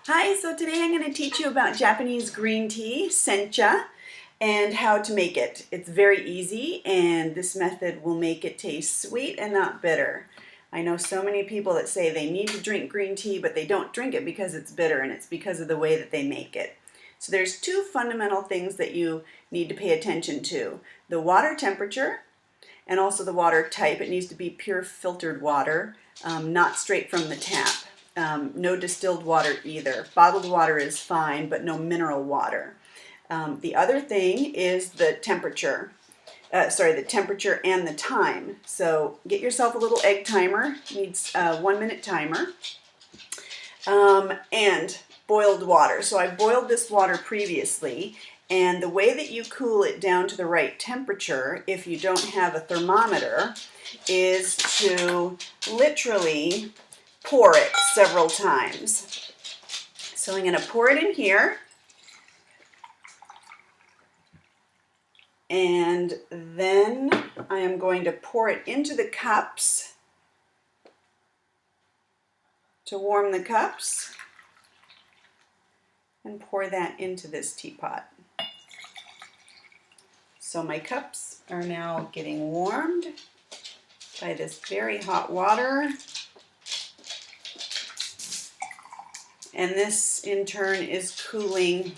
Hi, so today I'm going to teach you about Japanese green tea, Sencha, and how to make it. It's very easy, and this method will make it taste sweet and not bitter. I know so many people that say they need to drink green tea, but they don't drink it because it's bitter, and it's because of the way that they make it. So there's two fundamental things that you need to pay attention to: the water temperature and also the water type. It needs to be pure filtered water, not straight from the tap. No distilled water either. Bottled water is fine, but no mineral water. The other thing is the temperature. The temperature and the time. So get yourself a little egg timer. It needs a 1 minute timer. And boiled water. So I boiled this water previously, and the way that you cool it down to the right temperature, if you don't have a thermometer, is to literally pour it several times. So I'm going to pour it in here, and then I am going to pour it into the cups to warm the cups, and pour that into this teapot. So my cups are now getting warmed by this very hot water. And this in turn is cooling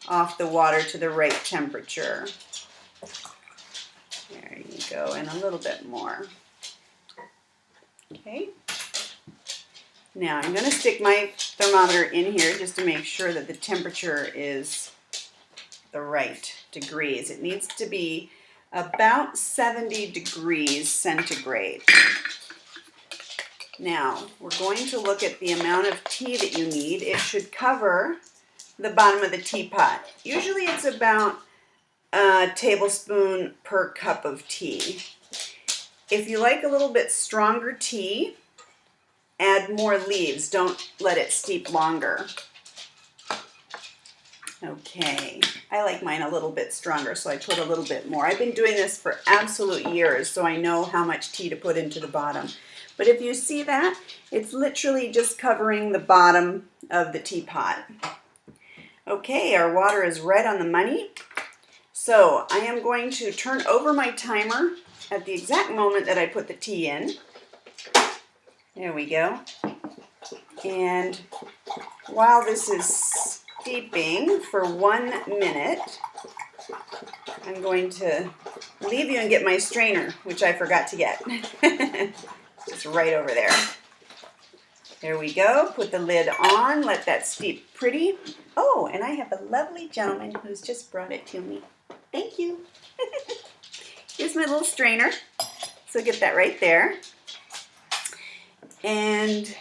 off the water to the right temperature. There you go, and a little bit more. Okay. Now I'm going to stick my thermometer in here just to make sure that the temperature is the right degrees. It needs to be about 70 degrees centigrade. Now, we're going to look at the amount of tea that you need. It should cover the bottom of the teapot. Usually it's about a tablespoon per cup of tea. If you like a little bit stronger tea, add more leaves. Don't let it steep longer. Okay, I like mine a little bit stronger, so I put a little bit more. I've been doing this for absolute years, so I know how much tea to put into the bottom. But if you see that, it's literally just covering the bottom of the teapot. Okay, our water is right on the money. So I am going to turn over my timer at the exact moment that I put the tea in. There we go. And while this is steeping for 1 minute, I'm going to leave you and get my strainer, which I forgot to get. It's right over there. There we go. Put the lid on. Let that steep pretty. Oh, and I have a lovely gentleman who's just brought it to me. Thank you. Here's my little strainer. So get that right there. And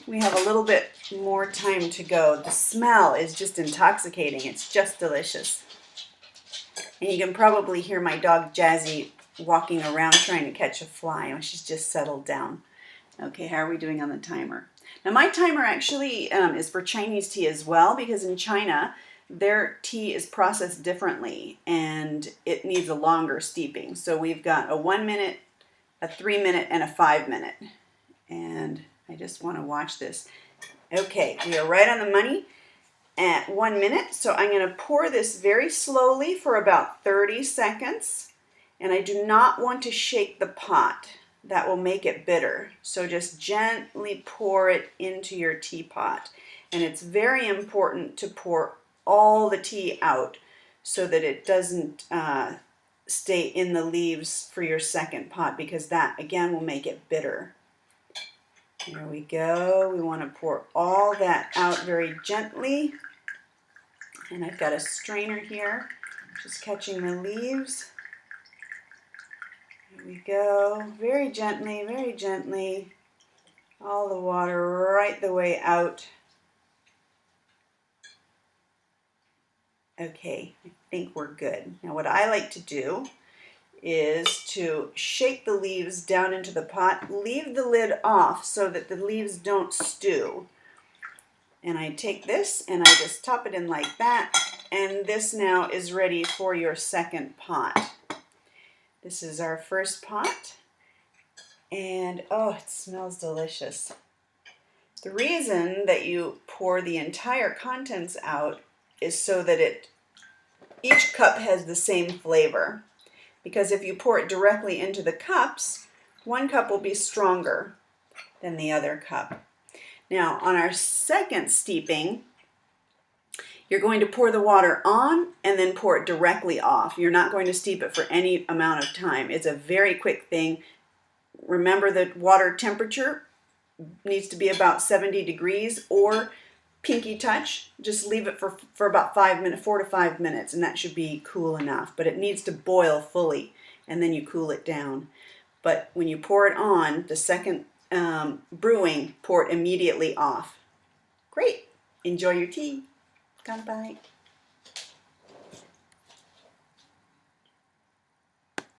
we have a little bit more time to go. The smell is just intoxicating. It's just delicious. And you can probably hear my dog Jazzy walking around trying to catch a fly. Oh, she's just settled down. Okay, how are we doing on the timer? Now my timer actually is for Chinese tea as well, because in China their tea is processed differently and it needs a longer steeping. So we've got a 1 minute, a 3 minute, and a 5 minute. And I just want to watch this. Okay, we are right on the money at 1 minute. So I'm going to pour this very slowly for about 30 seconds. And I do not want to shake the pot. That will make it bitter. So just gently pour it into your teapot. And it's very important to pour all the tea out so that it doesn't stay in the leaves for your second pot, because that again will make it bitter. There we go. We want to pour all that out very gently. And I've got a strainer here, just catching the leaves. There we go. Very gently. All the water right the way out. Okay, I think we're good. Now what I like to do is to shake the leaves down into the pot, leave the lid off so that the leaves don't stew. And I take this and I just top it in like that, and this now is ready for your second pot. This is our first pot, and oh, it smells delicious. The reason that you pour the entire contents out is so that each cup has the same flavor. Because if you pour it directly into the cups, one cup will be stronger than the other cup. Now, on our second steeping, you're going to pour the water on and then pour it directly off. You're not going to steep it for any amount of time. It's a very quick thing. Remember that water temperature needs to be about 70 degrees or pinky touch. Just leave it for about 5 minutes, 4 to 5 minutes, and that should be cool enough. But it needs to boil fully, and then you cool it down. But when you pour it on, the second brewing, pour it immediately off. Great. Enjoy your tea. Kanpai.